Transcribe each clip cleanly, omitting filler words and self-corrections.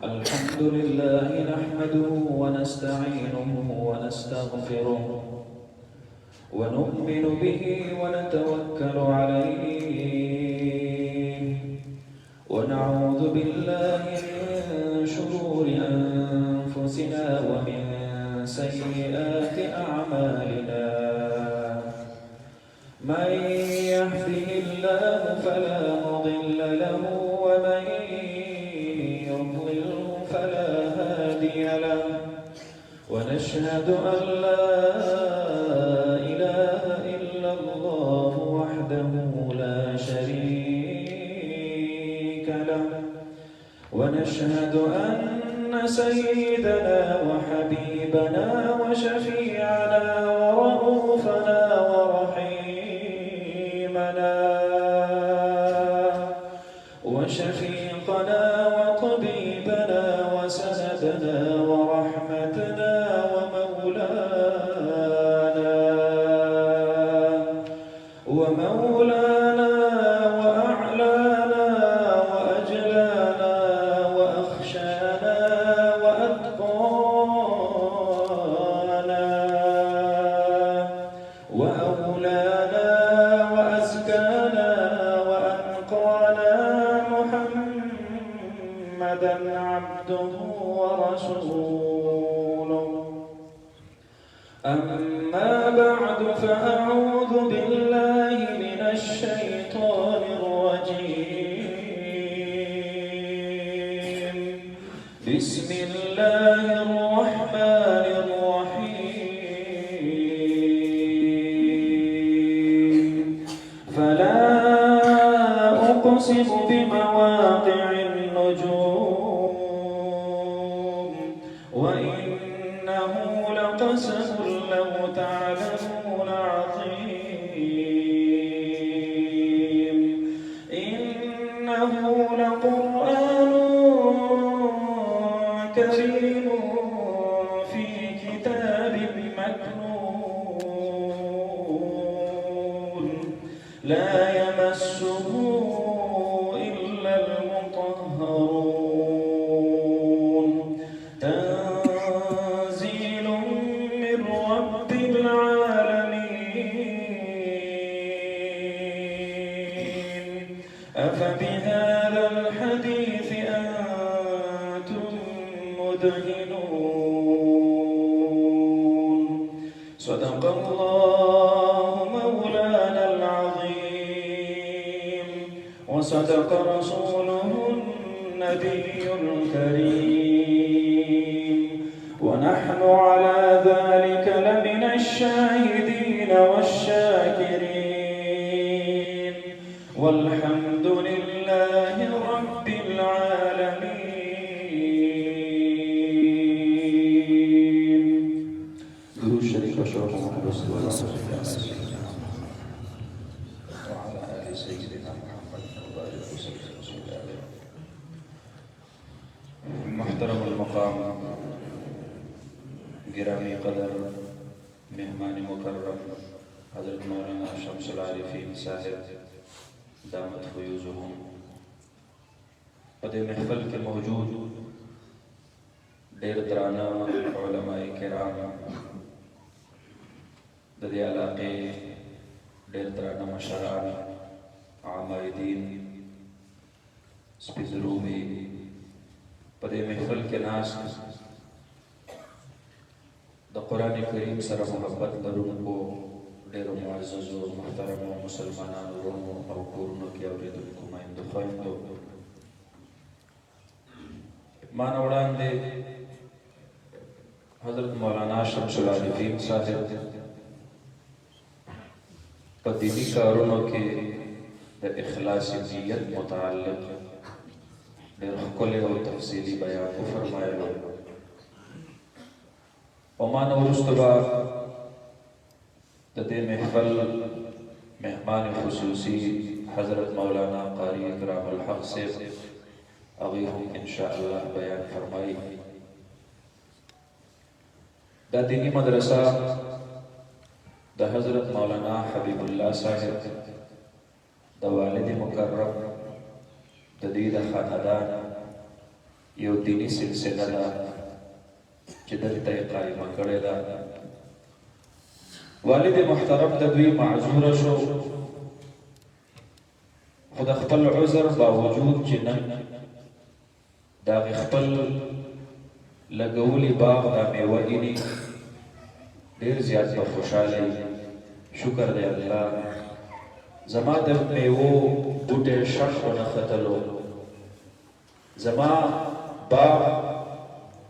الحمد لله نحمده ونستعينه ونستغفره ونؤمن به ونتوكل عليه ونعوذ بالله من شرور أنفسنا ومن سيئات أعمالنا من يهده الله فلا مضل له ومن يضلله فلا هادي له ونشهد أن لا إله إلا الله وحده لا شريك له ونشهد أن سيدنا وحبيبنا وشفيعنا ورؤوفنا ورحيمنا وشفيقنا وطبيبنا وسندنا ورحمتنا ومولانا وأعلانا وأجلانا وأخشانا وأتقانا وأولانا وأزكانا وأنقانا محمدا عبده ورسوله. أما بعد فأعوذ بالله من الشيطان الرجيم. بسم الله الرحمن الرحيم. فلا أقسم بمواقع النجوم وإنه لقسم لو تعلمون عظيم. إنه لقرآن كريم في كتاب مكنون لا يمسه إلا المطهرون. تنزيل من رب العالمين. أفبهذا الحديث أنتم مدهنون. صدق الله مولانا العظيم وصدق رسوله النبي الكريم ونحن على ذلك لمن الشاهدين والشاكرين والحمد لله رب العالمين. درود شريف وشرف محمد رسول الله صلى الله عليه وسلم وعلى آل سيدنا محمد وبارك وسلم. محترم المقام गिरामी कदर मेहमान मुकर्रम हज़रत मौलाना शम्सुल आरिफीन साहिब दामत फयूज़ुहुम पदे महफल के मौजूद डेर दराना उलमाए किराम ददे इलाक़े डेर दराना मशरान आमायदीन स्पिज़रूबी पदे महफल के नास द कुरान करीम सर मोहब्बत लरुनको डेरो मुअज़्ज़ज़ और मुहतरम मुसलमानान रोनो और कुरनो के औरिदुनको माइंदो ख़ैंदो मान वड़ांदे हज़रत मौलाना शम्सुल आरिफीन साहिब पदीनी कारोनो के द इखलास नियत मुताल्लिक़ डेरो कुल और तफसीली बयान को फरमाया ओमान उरुस्तबा तदे महफल मेहमान खुसूसी हज़रत मौलाना क़ारी इकरामुल हक़ से अभी हम इंशाअल्लाह बयान फरमाई। दा दीनी मदरसा द हज़रत मौलाना हबीबुल्लाह साहिब द वालिद मुकर्रम तदीद खानदान یو دینی سلسله ده چې دلته یې قایمه کړې ده. والد محترم د دوی معذوره شو، خو د خپل عذر باوجود چې نن د هغې خپل لګولي باغ دا میوه ایني، ډېر زیات به خوشحاله شکر دی الله. زما د میوو بوټی شخ ونه ختلو، زما باغ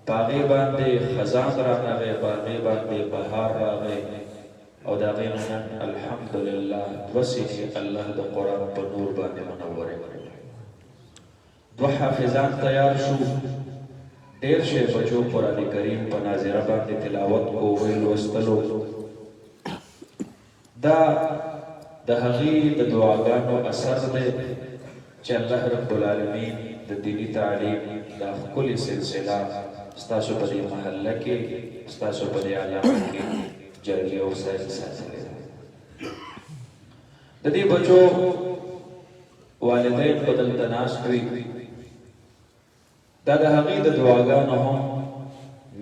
په هغې باندې خزان رانغی، په هغې باندې بهار راغی، او د هغې نه نن الحمدلله دوه سینې الله د قرآن په نور باندې منورې کړې. دوه حافظان تیار شو، ډېر شی بچو قرآن کریم په ناظره باندې تلاوت کو، ویې لوستلو. دا د هغې د دعاګانو اثر دی چې الله رب العالمین د دینی تعلیم دا ښکلې سلسله ستاسو په دې محله کې، ستاسو په دې علاقه کې جاری او ساتلې ده. د دې بچو والدین په دلته ناست وي، دا د هغې د دعاګانو هم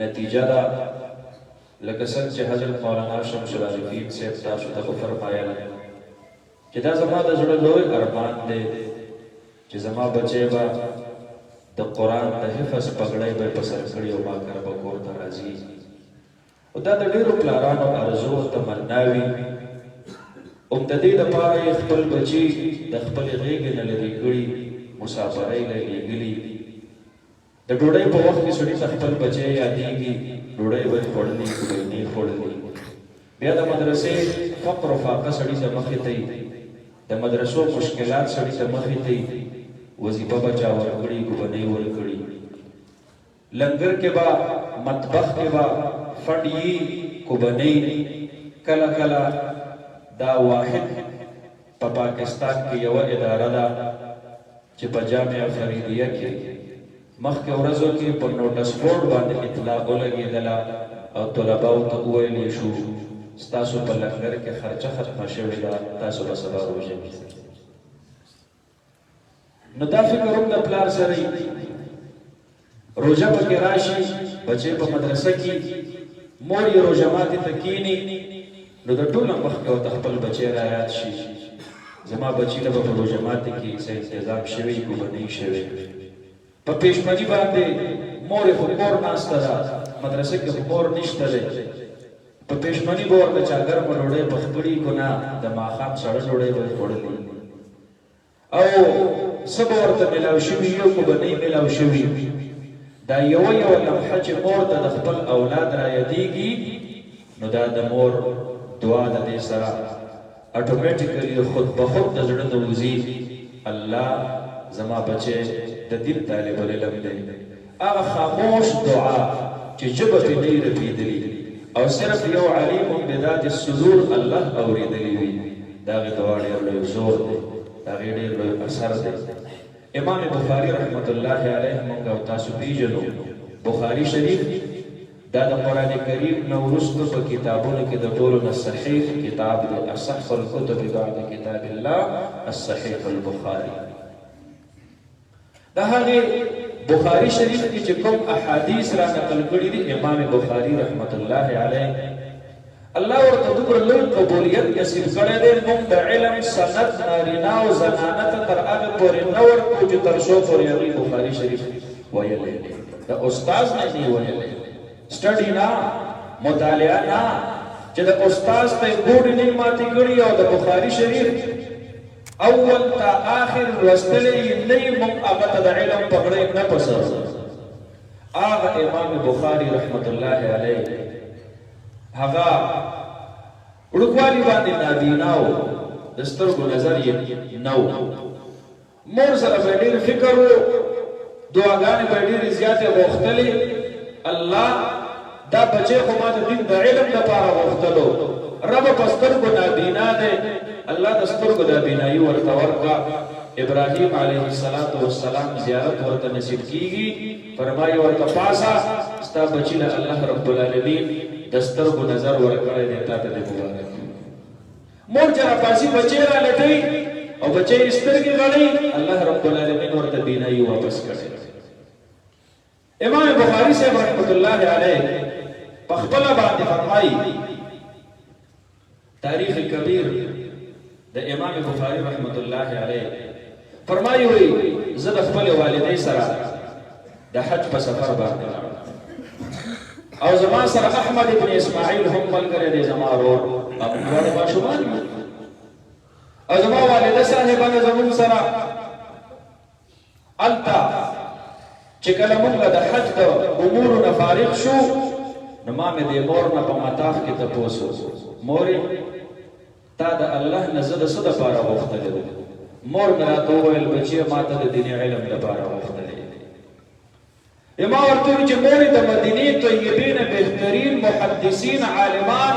نتیجه ده. لکه څنګه چې حضرت مولانا شمس العارفین صاحب تاسو ته وفرمایل چې دا زما د زړه لوی ارمان دی چې زما بچی به د قرآن د حفظ پګړۍ به یې په سر کړي او ما کره به کور ته راځي. او دا د ډېرو پلارانو آرزو او تمنا وي. د دې دپاره یې خپل بچي د خپلې غېږې نه لرې کړي، مسافرۍ له لېږلي. د ډوډۍ په وخت کې سړي ته خپل بچی یادېږي، ډوډۍ به یې خوړلي، ګوبینې خوړلي. بیا د مدرسې فقر و فاقه سړي ته مخې ته وي، د مدرسو مشکلات سړي ته مخې ته وي. وظیفه به چا ورکړي، ګوبنۍ ورکړي. لنګر کې به، مطبخ کې به فنډ یي، ګوبنۍ. کله کله دا واحد په پاکستان کې یوه اداره ده چې په جامعه فریدیه کې مخکې ورځو کې په نوټس بورډ باندې اطلاع ولګېدله او طلباو ته وویلی شو ستاسو په لنګر کې خرچه ختمه شوې ده، تاسو به سبا روژه نیسئ. نو دا فکر هم د پلار سره وي، روژه پکې راشي، بچی په مدرسه کې، مور یې روژه ماتې ته کښېني، نو د ټوله مخکې ورته خپل بچی رایاد شي زما بچی له به په روژه ماتې کې څه انتظام شوی، ګوبنۍ شوی. په پېشمني باندې مور یې خو کور ناسته ده، مدرسه کې خو کور نشته دی. په پېشمني به ورته چا ګرمه ډوډۍ پخ کړي که نه، د ماښام سړه ډوډۍ به یې خوړلې، او څه به ورته میلاو شوي، یو ګوبنۍ میلاو شوي. دا یوه لمحه چې مور ته د خپل اولاد رایادېږي، نو دا د مور دعا د دې سره اټومیټیکلی خود به خود د زړه نه وځي الله زما بچی د دین طالب العلم دی. هغه خاموش دعا چې ژبه پرې نه وي رپېدلې او صرف یو علیم بذات الصدور الله اورېدلی وي، د هغې دعا ډېر لوی زور دی، د هغې ډېر لوی اثر دی. امام بخاري رحمت الله علیه موږ او تاسو پیژنو. بخاري شریف دا د قرآن کریم نه وروسته په کتابونو کې د ټولو نه صحیح کتاب دی، اصح الکتب بعد کتاب الله الصحیح البخاري. د هغې بخاري شریف کې چې کوم احادیث را نقل کړي دي امام بخاري رحمت الله علیه، الله ورته دومره لوی قبولیت نصیب کړی دی. موږ د علم سند نارینه او زنانه ته تر هغې پورې نه ورکړو چې تر څو پورې هغوی بخاري شریف ویلی دی. د استاز نه دی ویلی، سټډي نه، مطالعه نه، چې د استاز ته یې ګوډې نه ماتې کړي او د بخاري شریف اول تا آخر لوستلی نه یې موږ هغه ته د علم پګړۍ نه پسر. هغه امام بخاري رحمت الله علیه هغه وړوکوالي باندې نابینا و، د سترګو نظر یې نه و. مور سره به ډېر فکر و، دعاګانې به ډېرې زیاتې غوښتلې. الله دا بچی خو ما د دین د علم لپاره غوښتلو، رب په سترګو نابینا دی، الله د سترګو نابینایي ورته ورکړه. ابراهیم علیه السلام زیارت ورته نصیب کیږي، فرمایي ورته پاسه ستا بچي له الله رب العالمین د سترګو نظر ورکړی دی، تا ته دې مبارک. مور چې راپاسي بچی را لټوي او بچی یې سترګې غړوي، الله رب العالمین ورته بینایي واپس کړی. امام بخاری صاحب رحمت الله علیه په خپل باندې فرمایي تاریخ کبیر د امام بخاری رحمت الله علیه فرمایي وي زه د خپل والدې سره د حج په سفر باندې او زما سره احمد ابن اسماعیل هم ملګری دی زما ورور او دواړه ماشومان او زما والده صاحبانه زموږ سره التا چې کله موږ د حج د امورو نه فارغ شو نو ما مې د مور نه په مطاف کې تپوس وکړ مورې تا د الله نه زه د څه دپاره غوښتلی وم مور مې راته وویل بچیه ما ته د دیني علم دپاره غوښتلی ما ورته وویل چې مورې د مدینې طیبې نه بهترین محدثین عالمان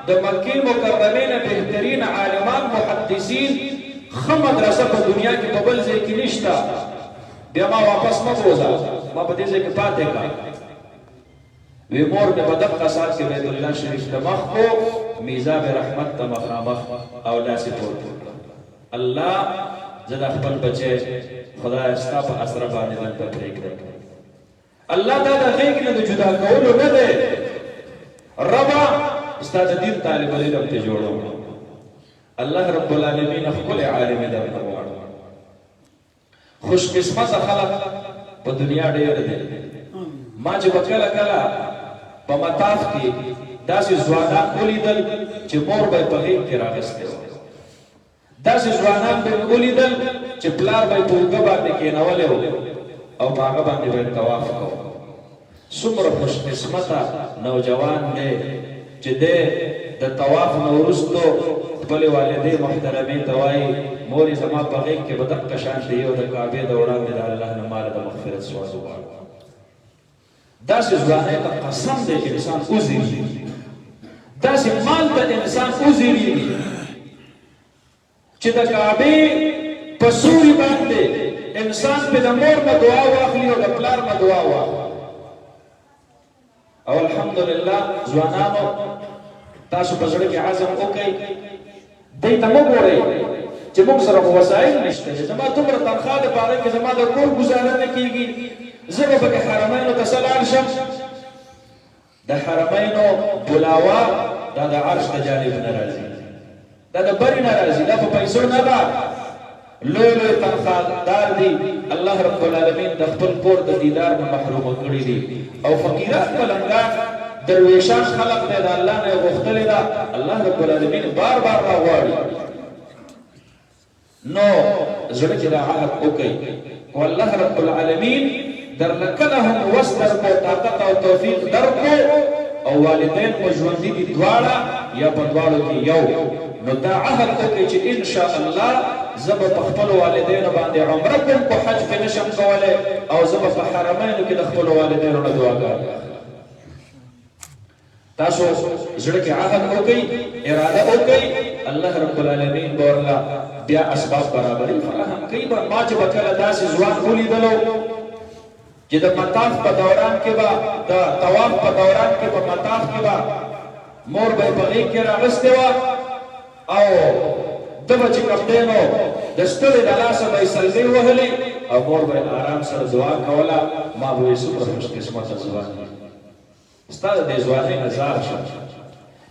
د مکې مکرمې نه بهترین عالمان محدثین ښه مدرسه په دنیا کې په بل ځای کې نشته بیا ما واپس مه بوځه ما په دې ځای کې پاتې کړه وی مور مې په دغه ساعت کې بیت الله شریف ته مخ کو میزاب رحمت ته مخامخ او داسې پورته الله زه د خپل بچی خدای ستا په اسره باندې دلته پرېږدم الله دا د غیږ نه د جدا کولو نه دی ربه ستا د دین طالب العلم ته جوړوم الله رب العالمین ښکلی عالم درته غواړم خوش قسمته خلق په دنیا ډېر دی ما چې به کله کله په مطاف کې داسې ځوانان ولیدل چې مور به یې په غېږ کې راغستی وه داسې ځوانان به مې ولیدل چې پلار به یې په اوږه باندې کېنولی و او په هغه باندې به یې طواف کوه څومره خوش قسمته نوجوان دی چې دی د طواف نه وروستو خپلې والدې محترمې ته وایي مورې زما په غېږ کې به دقه شانتې یو د کعبې د وړاندې د الله نه ماله د مغفرت سوال وغواړم داسې ځوانۍ ته قسم دی انسان وزېږي داسې مال ته انسان وزېږي چې د کعبې په سوري باندې انسان پې د مور نه دعا واخلي او د پلار نه دعا واخلي او الحمدلله ځوانانو تاسو په زړه کې عزم وکئ دې ته مه ګورئ چې موږ سره خو وسایل نشته زما دومره تنخوا ده په هغې کې زما د کور ګزاره نه کېږي زه به پکې حرمینو ته څه لاړ شم د حرمینو بلاوه دا د عرش د جانب نه راځي دا د برې نه راځي دا په پیسو نه ده لوی لوی تنخوادار دي الله رب العالمین د خپل کور د دیدار نه محرومه کړي دي او فقیران ملنګان درویشان خلق دی د الله نه یې غوښتلې ده الله رب العالمین بار بار راغواړي نو زړه کې دا عهد وکئ او الله رب العالمین درله کله هم وس درکو طاقت او توفیق درکو او والدین مو ژوندي دي دواړه یا په دواړو کې یو نو دا عهد وکئ چې ان شاء الله زه به په خپلو والدینو باندې عمره کوم په حج کې نشم کولی او زه به په حرمینو کې د خپلو والدینو نه دعاګانې تاسو زړه کې عهد وکئ اراده وکئ الله رب العالمین به ورله بیا اسباب برابري فراهم کوي به ما چې به کله داسې ځوان ولیدلو چې د مطاف په دوران کې به د طواف په دوران کې په مطاف کې به مور به یې په غېږ کې راغستې وه او ده به چې کوم دی نو د ستړې د لاسه به یې سلګۍ وهلې او مور به یې آرام سره دعا کوله ما به ویې څومره خوش قسمته ځوان ستا د دې ځوانۍ نه زار شم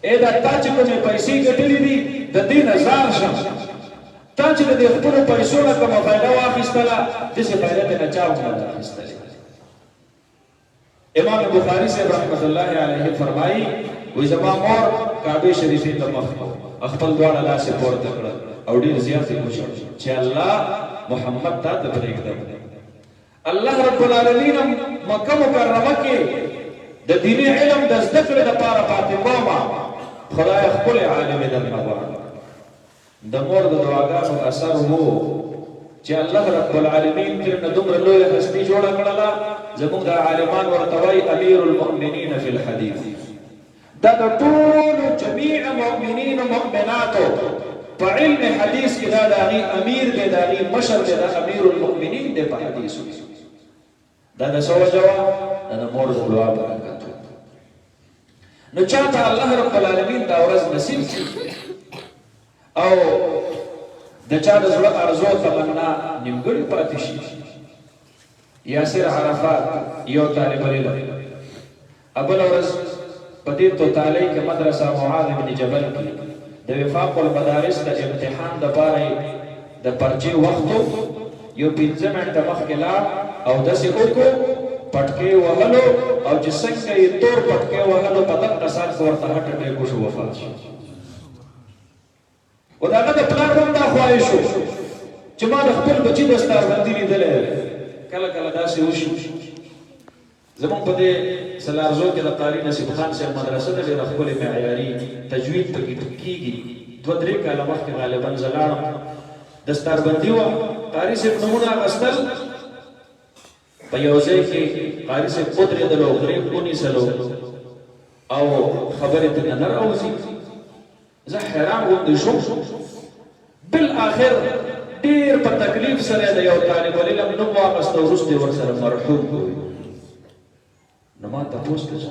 ای دا تا چې کومې پیسې ګټلې دي د دې نه زار شم تا چې د دې خپلو پیسو نه کومه فایده واخیستله داسې فایده ترې نه چا هم نه ده اخیستلې امام بخاری صاحب رحمت الله علیه فرمایي وایي زما مور کعبې شریفې ته مخ خپل دواړه لاسې پورته کړل او ډېر زیات یې وشړ چې الله محمد تا ته پرېږدم الله رب العالمین مکه مکرمه کې د دیني علم د زده کړې دپاره پاتې کومه خدای ښکلی عالم درنه غواړم د مور د دعاګانو اثر و چې الله رب العالمین ترنه دومره لویه هستي جوړه کړله زموږ د عالمان ورته وایي امیر المؤمنین فی الحدیث دا د ټولو جمیع مؤمنینو مؤمناتو په علم حدیث کې دا د هغې امیر دی د هغې مشر دی دا امیر المؤمنین دی په حدیثو دا د څه وجه وه دا د مور د دعا برکت نو چاته الله رب العالمین دا ورځ نصیب کړي او د چا د زړه ارزو تمنا نیمګړې پاتې شي یاسر عرفات یو طالب علم ابل ورځ په دې توتالۍ کې مدرسه معاذ بن جبل کې د وفاق المدارس د امتحان دپاره د پرچې وخت یو 15 منټه مخکې لاړ او داسې وکړو پټکې وهلو او چې څنګه یې تور پټکې وهلو په دغه سات کې ورته هټ اټیک وشو وفات شو. او د هغه د پلار هم دا خواهش شو چې ما د خپل بچي دستاربندي لیدلی کله کله داسې وشي. زمونږ په دې سلارزو کې د قاري نصیب خان صاحب مدرسه ده ډېره ښکلې معیاري تجوید پکې کېږي. 2-3 کاله مخکې غالبا زه لاړم دستاربندي وه قاري صاحب نومونه اخیستل په یو ځای کې قاري صاحب ودرېدلو غریب ونیسلو او خبرې ترې نه راوځي. زه حیران غوندې شوم. بالاخر ډېر په تکلیف سره د یو طالب علم نوم واخیسته وروسته یې ورسره مرحوم کړو. نو ما تپوس کړه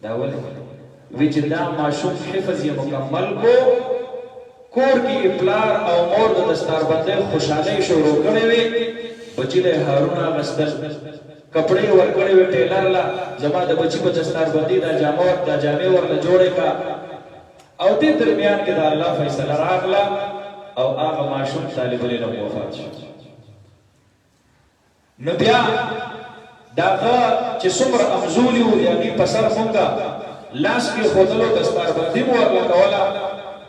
دا ولې وی چې دا ماشوم حفظ یې مکمل کو کور کې پلار او مور د دستاربندۍ خوشحالۍ شروع کړې وې. بچی له هارونه اخیستل کپړې ورکړې وې ټیلر له زما د بچي په دستاربندي دا جامې ورله جوړې کا او دې درمیان کې د الله فیصله راغله او هغه ماشوم طالب علم وفات شو. نو بیا داغه چې څومره امزولي وو د هغې په سر مونږه لاس کې ښودلو دستاربندي مو ورله کوله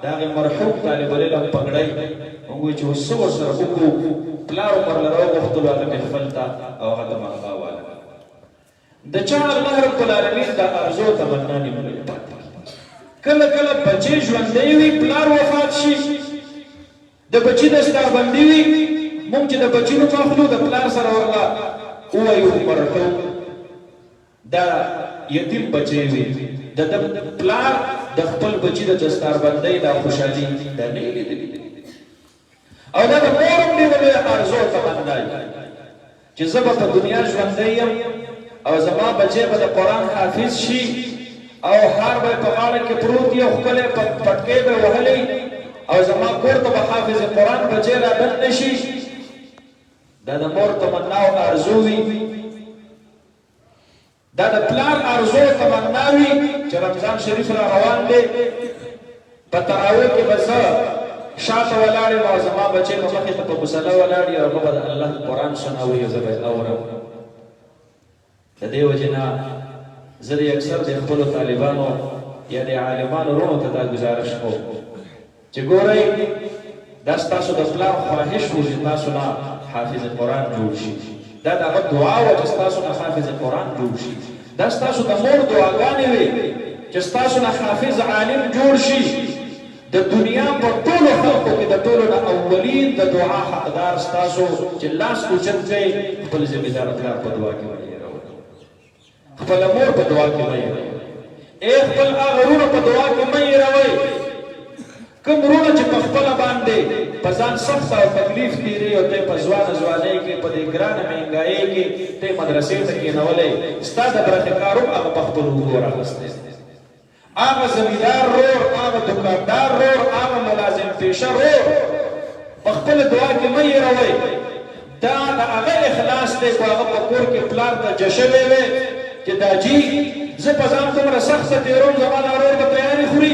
د هغې مرحوم طالب علم پګړۍ مونږ وایي چې اوس څه ورسره وکړو. پلار عمر له راوغوښتلو هغه محفل ته او هغه ته مغبا واله. د چا الله رب العالمین د ارزو تمنا نیولې پاتې کله کله بچې ژوندی وي پلار وفات شي د بچي دستاربندي وي مونږ چې د بچي نوم اخلو د پلار سره ورله ووایو مرحوم دا یتیم بچی وي د پلار د خپل بچي د دستاربندۍ دا خوشحالي دا نه یې لیدلې او دا د مور هم ډېره لویه ارزو تمنا چې زه به په دنیا ژوندی یم او زما بچی به د قرآن حافظ شي او هار به په غاړه کې پروت وي او ښکلی پټکۍ به وهلی او زما کور ته به حافظ قرآن بچی را دن نه شي. دا د مور تمنا او ارزو وي. دا د پلار ارزو تمنا وي چې رمضان شریف را روان دی په تراویح کې به زه شاته ولاړ یم او زما بچی به مخې ته په مصله ولاړ وي او هغه به د الله قرآن سنوي او زه به یې اورم. د دې وجې نه زه د اکثر د خپلو طالبانو یا د عالمانو وروڼو ته دا ګزارش کوم چې ګورئ دا ستاسو د پلار خواهش و چې تاسو نه حافظ قرآن جوړ شي. دا د هغه دعا وه چې ستاسو نه حافظ قرآن جوړ شي. دا ستاسو د مور دعاګانې وې چې ستاسو نه حافظ عالم جوړ شي. د دنیا په ټولو خلقو کې د ټولو نه اولین د دعا حقدار ستاسو چې لاس اوچت کړئ خپل ذمېدار پلار په دعا کې مه هېروئ خپله مور په دعا کې مه هېروئ خپل هغه وروڼه په دعا کې مه هېروئ. کوم وروڼه چې په خپله باندې په ځان سخت او تکلیف تېروي او ته په ځوانۍ کې په دې ګرانه مهنګایۍ کې ته مدرسې ته کېنولی ستا د برخې کار هم هغه په خپلو اوږو راغستی. هغه زمیندار رور هغه دکاندار رور هغه ملازم پیشه رور په خپله دعا کې مه هېروئ. دا د هغه اخلاص دی خو هغه په کور کې پلار ته جشوی وی چې دا جي زه په ځان دومره سخته تېروم زما دا ورور به تیارې خوري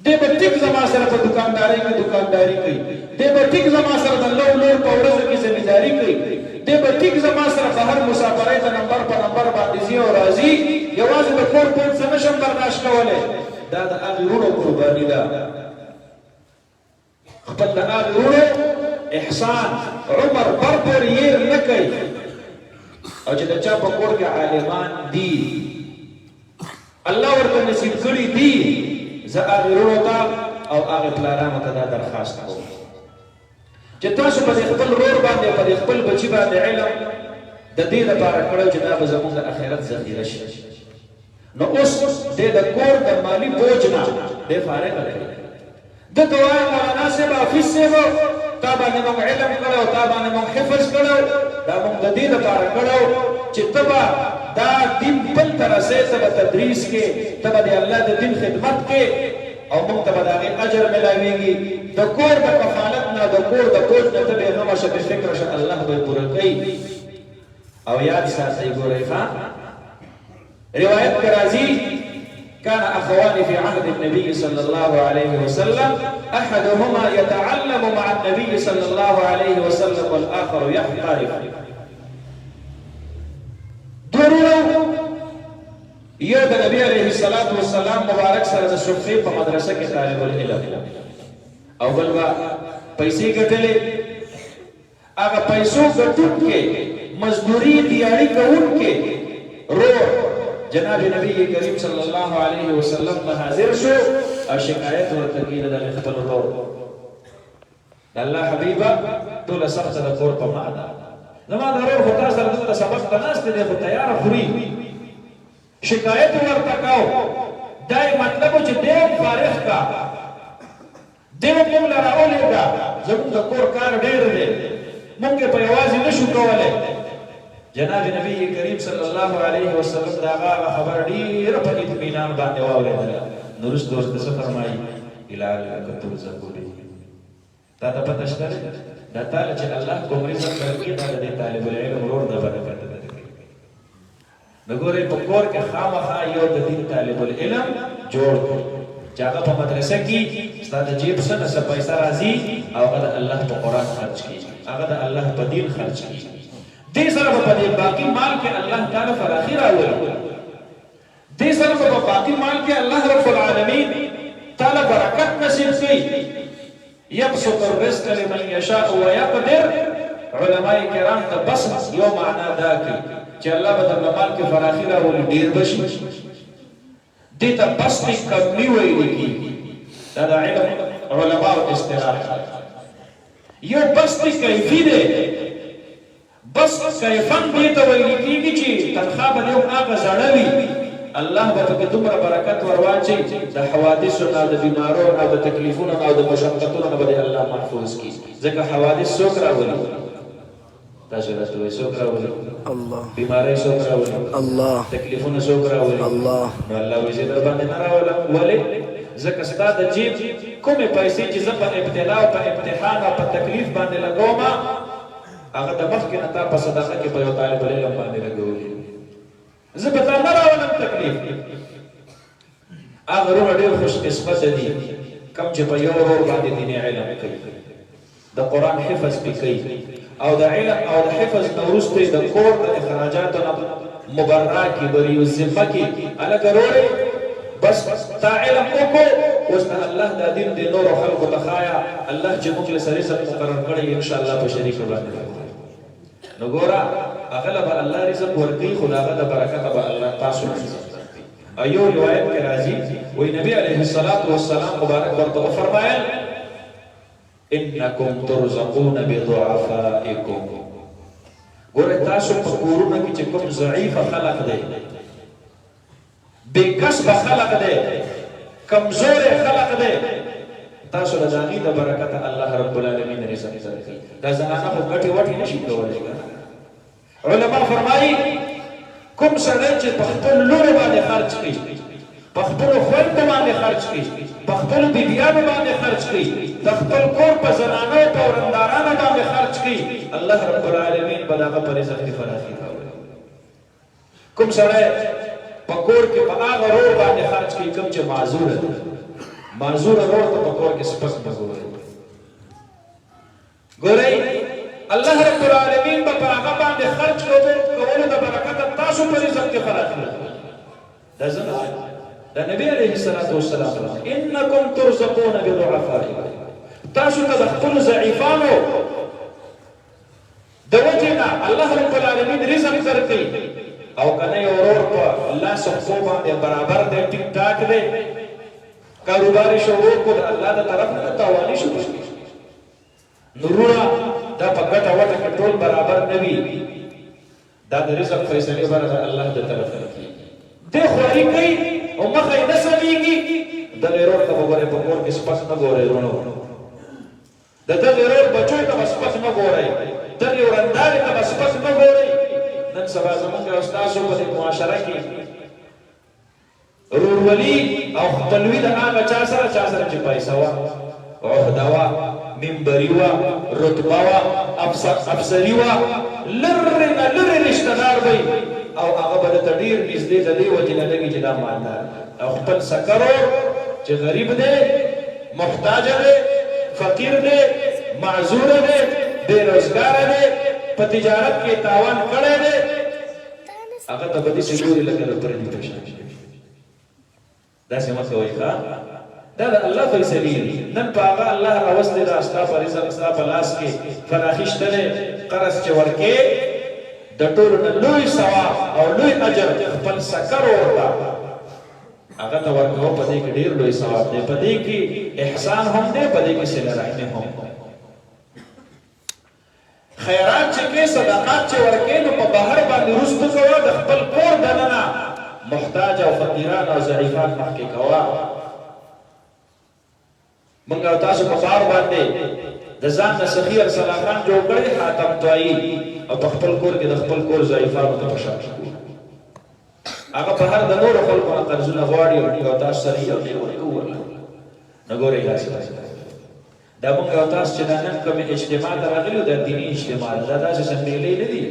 دی به ټیک زما سره په دکاندارۍ کې دکانداري کوي دی به ټیک زما سره د لو لور په ورځو کې زمینداري کوي دی به ټیک زما سره په هر مسافرۍ د نمبر په نمبر باندې ځي او راځي یوازې د کور پوت څه نشم برداشت کولی. دا د هغې وروڼو قرباني ده. خپل د هغې وروڼو احسان عمر بر پورې هېر نه کوي او چې د چا په کور کې عالمان دي الله ورته نصیب کړي دي زه هغې وروڼو ته او هغې پلارانو ته دا درخواست کوم چې تاسو په دې خپل رور باندې په دې خپل بچي باندې علم د دې لپاره کړی چې دا به زموږ د آخرت ذخیره شي. نو اوس دې د کور د مالي بوج نه دې فارغه دی. د دعا مولانا صاحب حافظ صاحب تا باندې موږ علم کړی او تا باندې موږ حفظ کړی دا موږ د دې لپاره کړی چې ته به دا دین بل ته رسې ته به تدریس کې ته به د الله د دین خدمت کې او موږ ته به د هغې اجر میلاویږي. د کور د کفالت نه د کور د بوج نه ته بېغمه شه بې فکره شه الله به یې پوره کوي. او یاد ساتي ګورئ ښا روایت کې راځي كان أخوان في عهد النبي صلى الله عليه وسلم أحدهما يتعلم مع النبي صلى الله عليه وسلم والآخر يحترف دورو یو د نبی علیه الصلاة والسلام مبارک سره د صفې په مدرسه کې طالب العلم او بل با پیسې ګټلې هغه پیسو ګټونکې مزدوري دیاري کوونکې رو جناب نبی کریم صلی الله علیه وسلم ته حاضر شو او شکایت ورته کړه د خپل ورور د الله حبیبا ټول سخت د کور په معنا زما د ورور خو تاسو سره د سبق ته ناست دی خو تیار خوري شکایت ورته کاو دای مطلب چې دې فارغ کا دې موږ لاره اولېګا زموږ د کور کار ډېر دی موږ په یوازې نشو کولای جناب نبی کریم صلی الله علیه وسلم دا هغه خبر ډیر په اطمینان باندې واورېدل نو رسول الله څه فرمایي الهال کتب زکولی تا ته پته شته دا تعالی چې الله کوم رزق ورکړي دا د طالب العلم ورور د برکت ده نګورې په کور کې خامخا یو د دین طالب العلم جوړ چې هغه په مدرسه کې ستاسو جیب څخه څه پیسې راځي او هغه الله په قران خرج کړي هغه د الله په دین خرج کړي دې سره په دې باقی مال کې الله تعالی فراخي راوړي دې سره په باقی مال کې الله رب العالمین تعالی برکت نصیب کړي يبسط الرزق لمن يشاء ويقدر علماء کرام ته بس یو معنا دا کوي چې الله به د مال کې فراخي راوړي ډیر بشي دې ته بس کمی ویل کی دا د علم علماء اصطلاح یو بس کیفی دی بس کیفن دیتا ویلی کیږي چې تنخواه به یو هغه زړه وي الله به پکې دومره برکت ورواچي د حوادثو نه د بیمارو او د تکلیفونو او د مشقتونو نه به الله محفوظ کړي ځکه حوادث څوک راولي تاسو راته وایي څوک راولي الله بیماری څوک راولي الله تکلیفونه څوک راولي الله نو الله وایي در باندې نه راولم ولې ځکه ستا د جیب کومې پیسې چې زه په ابتلا او په امتحان او په تکلیف باندې لګوم هغه د مخکې نه تا په صدقه کې په یو طالب العلم باندې لګولې زه به تا نه راولم تکلیف هغه روح ډېر خوش قسمته دي کوم چې په یو ورور باندې دیني علم کوي د قرآن حفظ پې کوي او د علم او د حفظ نه وروسته د کور د اخراجاتو نه مبرا کې بری الذمه کې هلکه وروړې بس تا علم وکړو اوس نه الله دا دین د نورو خلکو ته ښایه الله چې موږ له سره رزق مقرر کړی انشاءالله په شریک باندې نو ګوره هغه به الله رزق ورکوي خو د هغه د برکته به الله تاسو ایو روایت کې راځي وایي نبی علیه الصلاة والسلام مبارک ورته وفرمایل انکم ترزقون بضعفائکم ګوره تاسو په کورونو کې چې کوم ضعیفه خلق دی بے کسب خلق دی کمزور خلق دی تاسو له ځانګړي د برکت الله رب العالمین رزق درکړي دا زنانه په ګټي وټي نشي کولای علما فرمایي کوم سړی چې په خپل لور باندې خرج کوي په خپل خوند باندې خرج کوي په خپل بیبیانو باندې خرج کوي د خپل کور په زنانو په ورندارانو باندې خرج کوي الله رب العالمین به هغه په رزق کې فراخي کوي کوم سړی په کور کې په هغه ورور باندې خرج کوي کوم چې معذور دی معذور ورور ته په کور کې سپک نه ګوري ګورئ الله رب العالمین په هغه باندې خرج کولو د برکت تاسو په رزق کې فراخي دا زما دا نبی علیه الصلاة والسلام انکم ترزقون بضعفائکم تاسو ته د خپل ضعیفانو د وجې نه الله رب العالمین رزق درکوي او کنه یو ورور په الله سبحانه باندې برابر دی ټیک ټاک دی کاروبار شروع کو د الله د طرف نه تاواني شو نورونه دا په ګټه وټه کې ټول برابر نه وي دا د رزق فیصله برابر الله د طرف نه کوي د خواري کوي او مخه یې نه سمېږي د ورور ته وګورئ په کور کې سپک نه ګورئ ورونو د دغه ورور بچو ته سپک نه ګورئ دغه ورندارې ته سپک نه ګورئ نن سبا زموږ استادو په معاشره کې ورورولي او خپلوي د هغه چا سره چې پیسې وا عہده وا منبری وا رتبه وا افسری وا لرنا لری رشتہ دار وي او هغه به ته ډیر نږدې د دې وجه نه لګي چې دا مالدار او خپل سکرو چې غریب دی محتاج دی فقیر دی معذور دی بېروزګار دی په تجارت کې تاوان کړی دی هغه ته به داسې ګوري لکه د پردي په شان داسې مه کوئ ښه دا د الله فیصلې دي نن په هغه الله راوستی دا ستا په رزق ستا په لاس کې فراخي شته دی قرض چې ورکې د ټولو نه لوی ثواب او لوی اجر خپل سکر ورته هغه ته ورکوه په دې کې ډېر لوی ثواب دی په دې کې احسان هم دی په دې کې صله رحمي هم خیرات چې کې صدقات چې ورکې نو په بهر باندې رسته کوه د خپل کور دننه محتاج او فقیران او ضعیفان مخکې کوه موږ او تاسو په بار باندې د ځان نه سخي ارسلا خان جوړ کړی حاتم طایی او په خپل کور کې د خپل کور ضعیفانو ته بشار هغه په هر د نورو خلکو نه قرضونه غواړي او تاسو سره یو دی ورکوه نه ګورئ داسې دا موږ او تاسو چې دا نن کومې اجتماع ته راغلي دا دیني اجتماع ده دا داسې سمېلې نه دي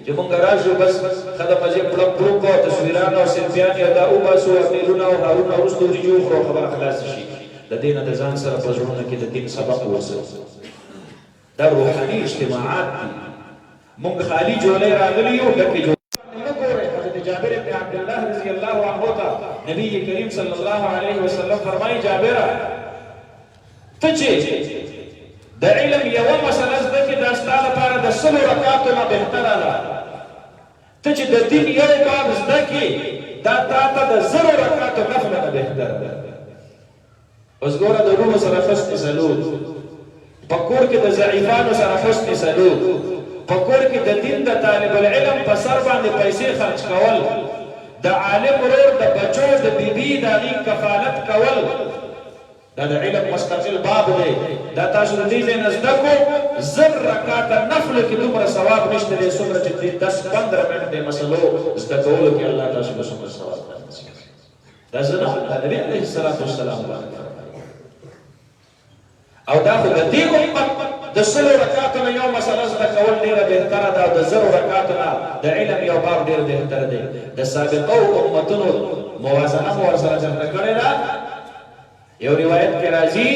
چې موږ راشو بس ښه د مزې پړک پړوک او تصویران او سلفیان یا دا وباسو امیلونه او هارونه وروسته وریجې وخورو خبره خلاص شي د دې نه د ځان سره په زړونو کې د دین سبق ووسو دا روحاني اجتماعات دي موږ خالي جولې راغلي یو ډکې جابر بن عبد الله رضی الله عنه ته نبی کریم صلی الله علیه وسلم فرمایي جابر ته چې د علم یوه مسله زده کړې دا ستا لپاره د 100 رکعاتو نه بهتره ده ته چې د دین یو باب زده کړې دا تا ته د 0 رکعاتو نفل نه بهتره ده اوس ګوره د روحو سره حسن سلوک په کور کې د ضعیفانو سره حسن سلوک په کور کې د دین د طالب العلم په سر باندې پیسې خرج کول د عالم ورور د بچو د بیبي د هغې کفالت کول دا د علم مستقل باب دی دا تاسو د دې ځای نه زده کړو 0 رکعاته نفلو کې دومره ثواب نشته دی څومره چې 10-15 منټې مسلو زده کولو کې الله تاسو له څومره ثواب دا زه نه د نبي علیه السلام او دا خو د دې امت د 100 رکعاتو نه یو مسله زده کول ډېره بهتره ده او د 0 رکعاتو نه د علم یو باب ډېر بهتره دی د سابقو امتونو موازنه مو ورسره چمته کړې ده یو روایت کې راځي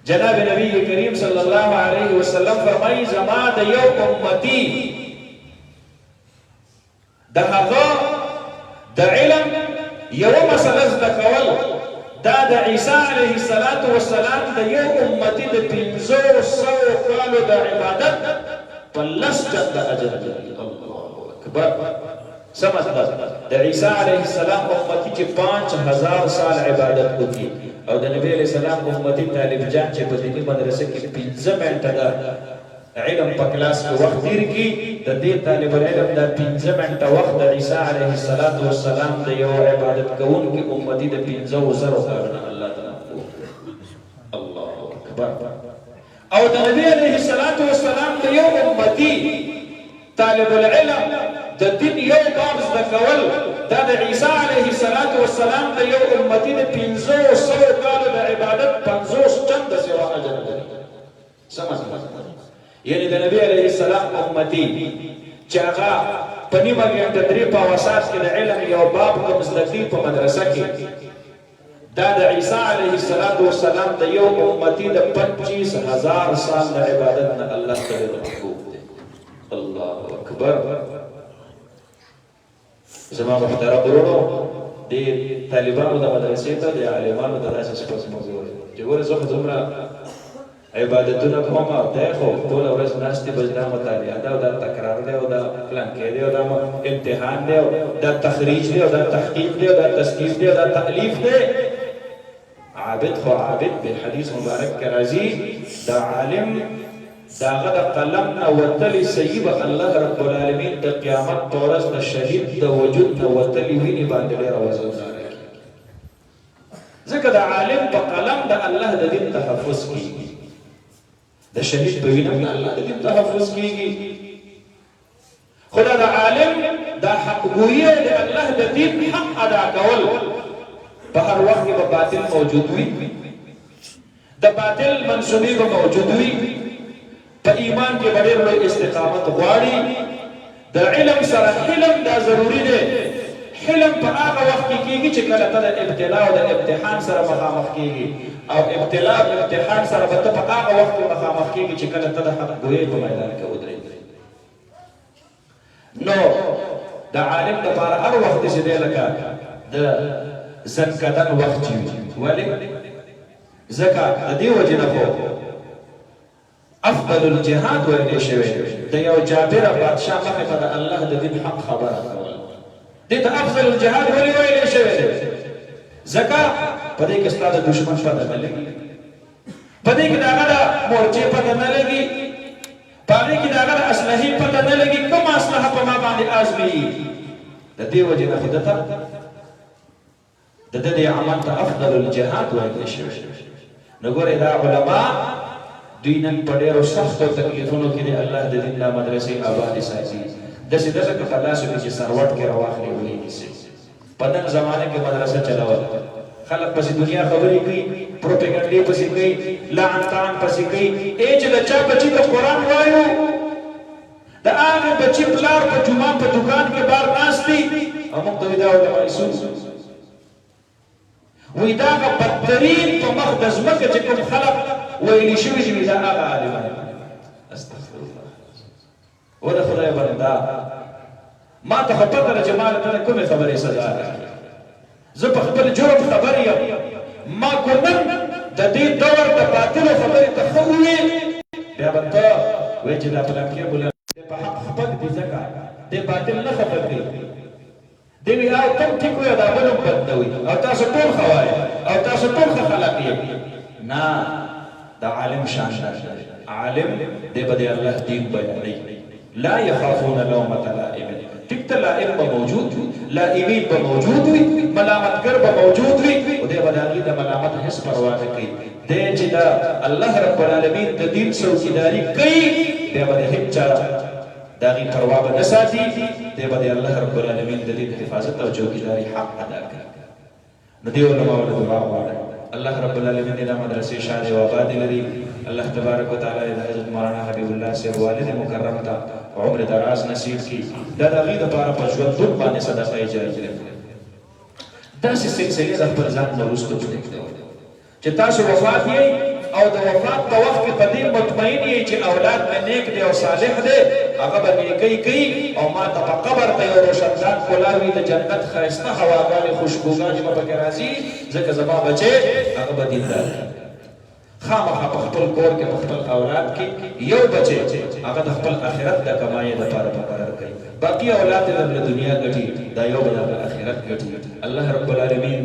جناب نبی کریم صلی الله علیه وسلم فرمایي زما د یو امتی د هغه د علم یو مسله زده کول دا د عیسی علیه السلام د یو امتی د 500 کالو د عبادت په 10 چنده اجر لري الله اکبر څه مطلب د عیسی علیه السلام امتی چې 5000 سال عبادت وکړي او د نبی علیه السلام امتی طالب جان چې په دیني مدرسه کې 15 منټه د علم په کلاس کې وخت تیر کړي د دې طالب العلم د 15 منټه وخت د عیسی علیه السلام د یو عبادت کوونکي امتی د 500 کالونه الله تعالی الله اکبر او د نبی علیه السلام د یو امتی طالب العلم د دین یو باب زده کول دا د عیسی علیه السلام د یو امتی د 500 کالو د عبادت 50 چنده سوا اجر لري سمجھ یعنی د نبی علیه السلام امتی چې هغه په نیمه ګنټه 3 په وسات کې د علم یو باب کوم زده کړي په مدرسه کې دا د عیسی علیه السلام د یو امتی د 25000 سال د عبادت نه الله تعالی محبوب دی الله اکبر زما محترم ورونو د طالبانو د مدرسې ته د عالمانو د داسې سپس موضوع چې ګوره زه خو دومره عبادتونه کوم او ته خو ټوله ورځ ناستې به دا مطالعه ده او دا تکرار دی او دا پلانکې دی او دا امتحان دی او دا تخریج دی او دا تحقیق دی او دا تصنیف دی او دا تألیف دی عابد خو عابد بالحدیث مبارک کې راځي دا عالم داغه د قلم نه وتلی صحیح به الله رب العالمین د قیامت په ورځ د شهید د وجود نه وتلی ویني باندې ډېره وزندار کړي ځکه د عالم په قلم د الله د دین تحفظ کیږي د شهید په وینه د الله د دین تحفظ کیږي خدا د عالم د حق ګویي د الله د دین حق ادا کول په هر وخت کې به باطل موجود وي د باطل منسوبې به موجود وي په ایمان کې به ډېر لوی استقامت غواړي د علم سره حلم دا ضروري دی حلم په هغه وخت کې کېږي چې کله ته د ابتلا او د امتحان سره مخامخ کېږي او ابتلا او امتحان سره به ته په هغه وخت کې مخامخ کېږي چې کله ته د حق ګویۍ په میدان کې ودرېږي نو د عالم دپاره هر وخت چې دی لکه د زنکدن وخت چې وي ولې ځکه د دې وجې نه خو افضل الجهاد ویلی شوی د یو جابره بادشاه مخې ته د الله د دین حق خبره کول دې ته افضل الجهاد ولې ویلی شوی دی ځکه په دې کې ستا د دشمن پته نه لګي په دې کې د هغه د مورچې پته نه لګي په هغې کې د هغه د اسلحې پته نه لګي کومه اسلحه په ما باندې ازمېږي د دې وجې نه خو ده ته د ده دې عمل ته افضل الجهاد ویلی شوی نو ګورې دا علما دوی نن په ډېرو سختو تکلیفونو کې د الله د دین دا مدرسې آبادې ساتي داسې ده لکه په لاسو کې چې سروټ کې راواخلې ولې نیسي په نن زمانه کې مدرسه چلول خلک پسې دنیا خبرې کوي پروپیګنډې پسې کوي لعن طعن پسې کوي چې د چا بچي ته قرآن وایو د هغه بچي پلار په جمعه په دکان کې بار ناست دي او موږ ته وایي دا علما یسوس وی دا هغه بدترین په مخ د ځمکه چې کوم خلق ویلی شوي دي دا هغه عالمان استغفر الله و د خدای بنده ما ته خو پته ده چې ما ته د کومې خبرې سزا راکړي زه په خپل جرم خبر یم ما کو نن د دې دور د باطلو خبرې ته ښه ووې بیا به ته وایې چې دا پلانکې بوله په حق خپل دي ځکه دې باطل نه خبر کوي دی وی او تم ټیک وی دا بل بد دی او تاسو ټول خوای او تاسو ټول خلق یې نه دا عالم شان عالم دی به الله دین بیانوي لا يخافون لومة لائم ټیک ته لائم به موجود وي لائمین به موجود وي ملامتګر به موجود وي او دی به د هغې د ملامت هېڅ پروا نه کوي دی چې د الله رب العالمین د دین څوکیداري کوي دی به د هېڅ چا د هغې پروا به نه ساتي دی به د الله رب العالمین د دین حفاظت او چوکیداري حق ادا کوي نو دې علماو له دعا غواړئ الله رب العالمین دې دا مدرسې شادې او آبادې لري الله تبارک وتعالی د حضرت مولانا حبیب الله صاحب والد مکرم ته عمر دراز نصیب کړي دا د هغې دپاره په ژوندون باندې صدقه جاریه داسې سلسلې د خپل ځان نه وروسته پرېږدئ چې تاسو وفات یې او د وفات په وخت کې په دې مطمئن یې چې اولاد مې نیک دی او صالح دی هغه به نیکۍ کوي او ما ته په قبر ته یو روشندان کولاوي د جنت ښایسته هواګانې خوشبوګانې به پکې راځي ځکه زما بچی هغه به دیندار خامخا په خپل کور کې په خپل اولاد کې یو بچی هغه د خپل آخرت د کمایې لپاره مقرر کوي باقي اولاد یې د دنیا ګټي دا یو به د آخرت ګټي الله رب العالمین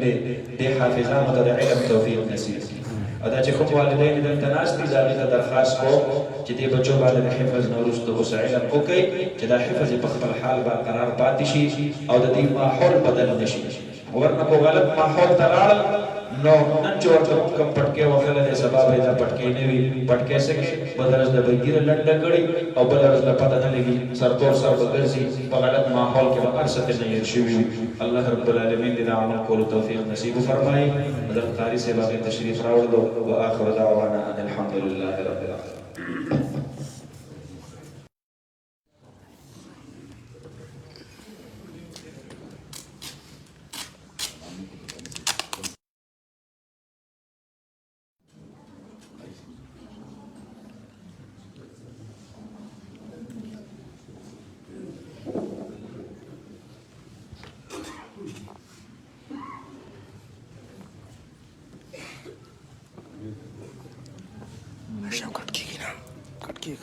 دې حافظانو ته د علم توفیق نصیب کړي او دا چې کوم والدین دلته ناست دي زه هغې ته درخواست کوم چې دې بچو باندې د حفظ نه وروسته اوس علم وکړئ چې دا حفظ یې په خپل حال برقرار پاتې شي او د دې ماحول بدل نه شي ورنه کو غلط ماحول ته لاړل نو نن چې ورته کوم پټکې وښله دی سبا به یې دا پټکې نه وي پټکې څه کې بله ورځ د به ګیره لنډه کړي او بله ورځ له پته نه لګي سرتور سر به ګرځي په غلط ماحول کې به هر څه ترې نه هېر شوي وي الله رب العالمین دې د عمل کولو توفیق نصیب وفرمایي حضرت قاري صاحب هغې تشریف راوړلو واخر دعوانا ان الحمد لله رب العالمین कट की ना कट की